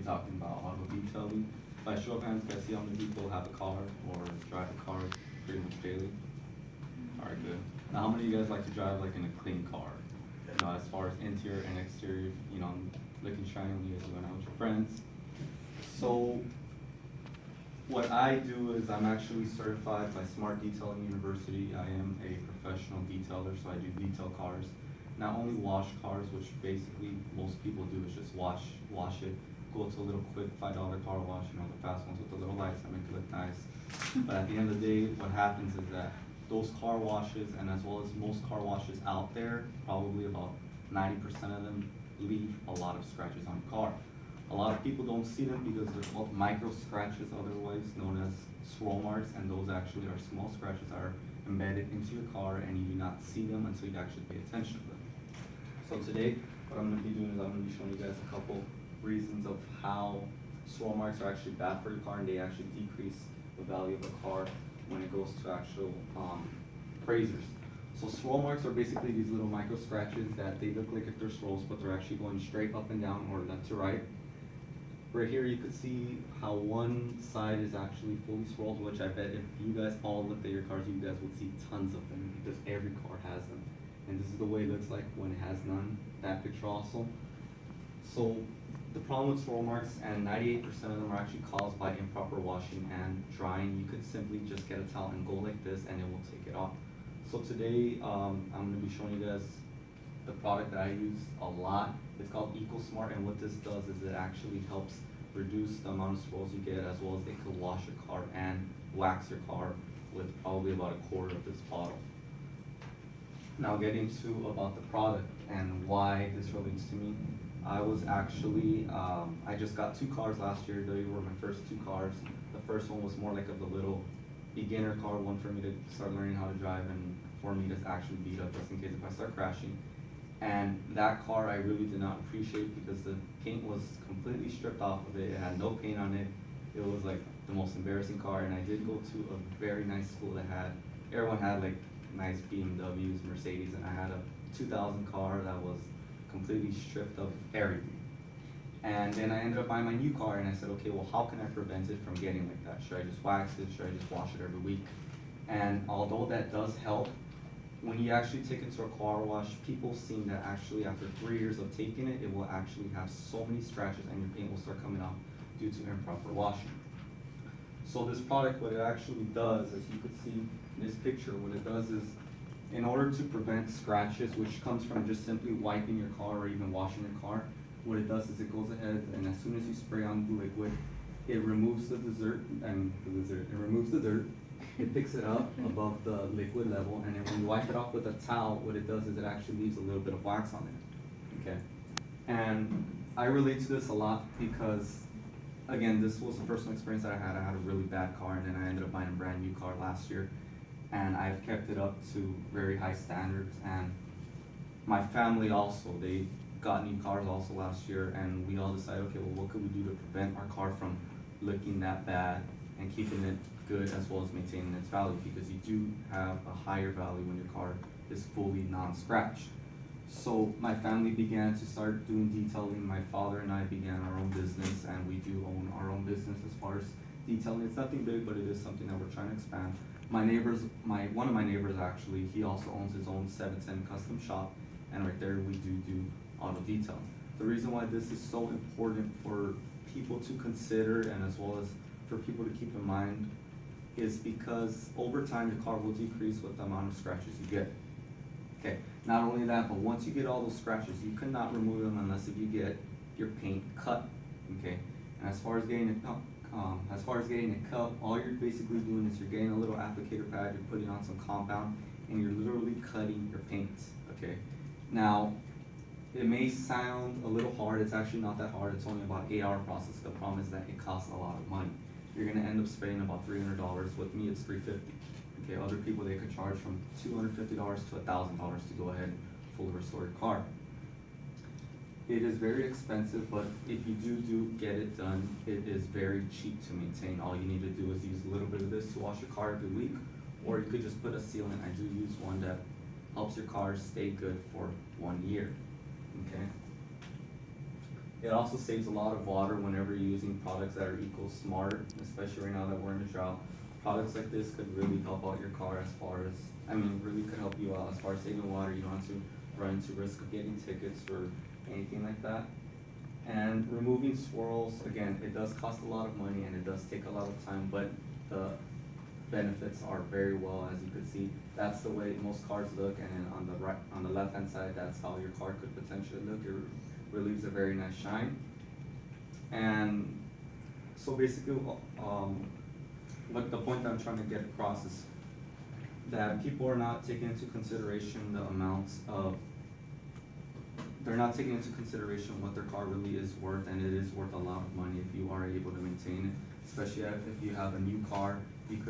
talking about auto detailing. By show of hands, guys, see how many people have a car or drive a car pretty much daily? All right, good. Now, how many of you guys like to drive like in a clean car? You know, as far as interior and exterior, you know, looking shiny when you guys are going out with your friends. So, what I do is I'm actually certified by Smart Detailing University. I am a professional detailer, so I do detail cars. Not only wash cars, which basically most people do is just wash it, go to a little quick $5 car wash, you know, the fast ones with the little lights that make it look nice. But at the end of the day, what happens is that those car washes, and as well as most car washes out there, probably about 90% of them leave a lot of scratches on your car. A lot of people don't see them because they're called micro scratches, otherwise known as swirl marks, and those actually are small scratches that are embedded into your car, and you do not see them until you actually pay attention to them. So today, what I'm going to be doing is I'm going to be showing you guys a couple reasons of how swirl marks are actually bad for your car, and they actually decrease the value of a car when it goes to actual appraisers. So swirl marks are basically these little micro scratches that they look like if they're swirls, but they're actually going straight up and down or left to right. Right here you could see how one side is actually fully swirled, which I bet if you guys all looked at your cars, you guys would see tons of them because every car has them. And this is the way it looks like when it has none, that picture also. So the problem with swirl marks, and 98% of them are actually caused by improper washing and drying. You could simply just get a towel and go like this and it will take it off. So today I'm going to be showing you guys the product that I use a lot. It's called EcoSmart, and what this does is it actually helps reduce the amount of swirls you get, as well as it could wash your car and wax your car with probably about a quarter of this bottle. Now getting to about the product and why this relates to me. I was actually, I just got 2 cars last year. They were my first 2 cars. The first one was more like of the little beginner car, one for me to start learning how to drive and for me to actually beat up just in case if I start crashing. And that car I really did not appreciate because the paint was completely stripped off of it. It had no paint on it. It was like the most embarrassing car, and I did go to a very nice school that had, everyone had like nice BMWs, Mercedes, and I had a 2000 car that was completely stripped of everything. And then I ended up buying my new car, and I said, okay, well, how can I prevent it from getting like that? Should I just wax it? Should I just wash it every week? And although that does help, when you actually take it to a car wash, people seen that actually after 3 years of taking it, it will actually have so many scratches and your paint will start coming off due to improper washing. So this product, what it actually does, as you can see in this picture, what it does is, in order to prevent scratches, which comes from just simply wiping your car or even washing your car, what it does is it goes ahead and as soon as you spray on the liquid, it removes the dirt, it removes the dirt, it picks it up above the liquid level, and then when you wipe it off with a towel, what it does is it actually leaves a little bit of wax on it, okay? And I relate to this a lot because, again, this was a personal experience that I had. I had a really bad car, and then I ended up buying a brand new car last year, and I've kept it up to very high standards. And my family also, they got new cars also last year, and we all decided, okay, well, what could we do to prevent our car from looking that bad and keeping it good as well as maintaining its value, because you do have a higher value when your car is fully non-scratched. So my family began to start doing detailing. My father and I began our own business, and we do own our own business as far as detailing. It's nothing big, but it is something that we're trying to expand. My neighbors, one of my neighbors actually, he also owns his own 710 custom shop, and right there we do auto detailing. The reason why this is so important for people to consider, and as well as for people to keep in mind, is because over time your car will decrease with the amount of scratches you get. Okay, not only that, but once you get all those scratches, you cannot remove them unless if you get your paint cut. Okay, and as far as getting it cut, all you're basically doing is you're getting a little applicator pad, you're putting on some compound, and you're literally cutting your paints. Okay, now it may sound a little hard. It's actually not that hard. It's only about 8-hour process. The problem is that it costs a lot of money. You're gonna end up spending about $300. With me, it's $350. Okay, other people, they could charge from $250 to $1,000 to go ahead and fully restore your car. It is very expensive, but if you do get it done, it is very cheap to maintain. All you need to do is use a little bit of this to wash your car every week, or you could just put a sealant. I do use one that helps your car stay good for 1 year. Okay. It also saves a lot of water whenever you're using products that are eco-smart, especially right now that we're in a drought. Products like this could really help out your car as far as, I mean, really could help you out as far as saving water. You don't have to run into risk of getting tickets or anything like that. And removing swirls, again, it does cost a lot of money and it does take a lot of time, but the benefits are very well, as you can see. That's the way most cars look, and then on the right, on the left-hand side, that's how your car could potentially look. It relieves a very nice shine. And so basically, what the point that I'm trying to get across is that people are not taking into consideration the amounts of, they're not taking into consideration what their car really is worth, and it is worth a lot of money if you are able to maintain it. Especially if you have a new car, you could